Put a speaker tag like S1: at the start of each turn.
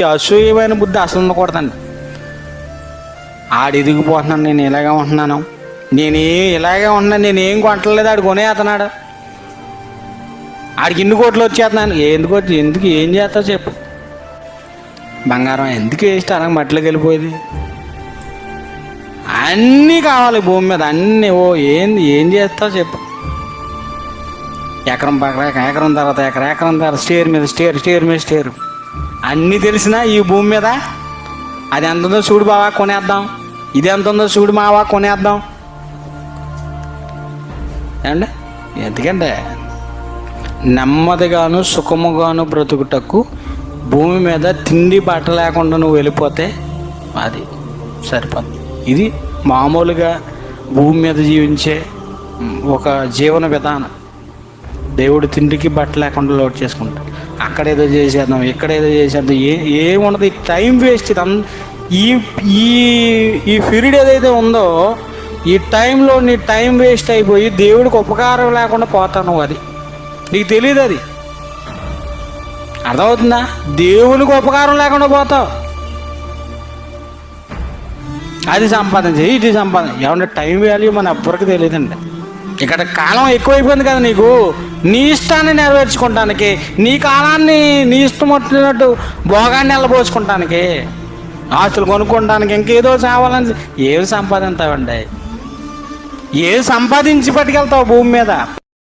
S1: అసూయమైన బుద్ధి అసలు ఉండకూడదండి. ఆడు ఎదిగిపోతున్నాను, నేను ఇలాగే ఉంటున్నాను, ఇలాగే ఉంటున్నాను, నేనేం కొనట్లేదు, ఆడు కొనే అతనాడు, ఆడికి ఇన్ని కోట్లు వచ్చేస్తున్నాను. ఎందుకు ఏం చేస్తావు చెప్పు? బంగారం ఎందుకు వేస్ట్ అలా మట్టిలోకి వెళ్ళిపోయేది? అన్నీ కావాలి భూమి మీద, అన్నీ. ఏం చేస్తావు చెప్పు? ఎకరం పక్కన ఎకరం తర్వాత ఎకరం తర్వాత స్టేర్ మీద స్టేర్ అన్నీ తెలిసినా ఈ భూమి మీద అది ఎంత ఉందో చూడు బావా కొనేద్దాం, ఇది ఎంత ఉందో చూడు మావా కొనేద్దాం ఏమండి? ఎందుకంటే నెమ్మదిగాను సుఖముగాను బ్రతుకుటకు భూమి మీద తిండి బట్ట లేకుండా నువ్వు వెళ్ళిపోతే అది సరిపోతుంది. ఇది మామూలుగా భూమి మీద జీవించే ఒక జీవన విధానం. దేవుడు తిండికి బట్ట లేకుండా లోటు చేసుకుంటాడు. అక్కడేదో చేసేద్దాం, ఇక్కడేదో చేసేద్దాం, ఏముండదు. Time waste. ఈ ఈ పీరియడ్ ఏదైతే ఉందో ఈ టైంలో నీ టైం వేస్ట్ అయిపోయి దేవుడికి ఉపకారం లేకుండా పోతాను. అది నీకు తెలియదు. అది అర్థమవుతుందా? దేవునికి ఉపకారం లేకుండా పోతావు. అది సంపాదించి ఇది సంపాదించి ఏమన్నా టైం వాల్యూ మన ఎవ్వరికి తెలియదండి. ఇక్కడ కాలం ఎక్కువైపోయింది కదా నీకు. నీ ఇష్టాన్ని నెరవేర్చుకోవటానికి, నీ కాలాన్ని నీ ఇష్టం వచ్చినట్టు భోగాన్ని వెళ్ళబోసుకుంటానికి, ఆస్తులు కొనుక్కోవడానికి, ఇంకేదో కావాలని ఏమి సంపాదిస్తావండి? ఏం సంపాదించి పట్టుకెళ్తావు భూమి మీద?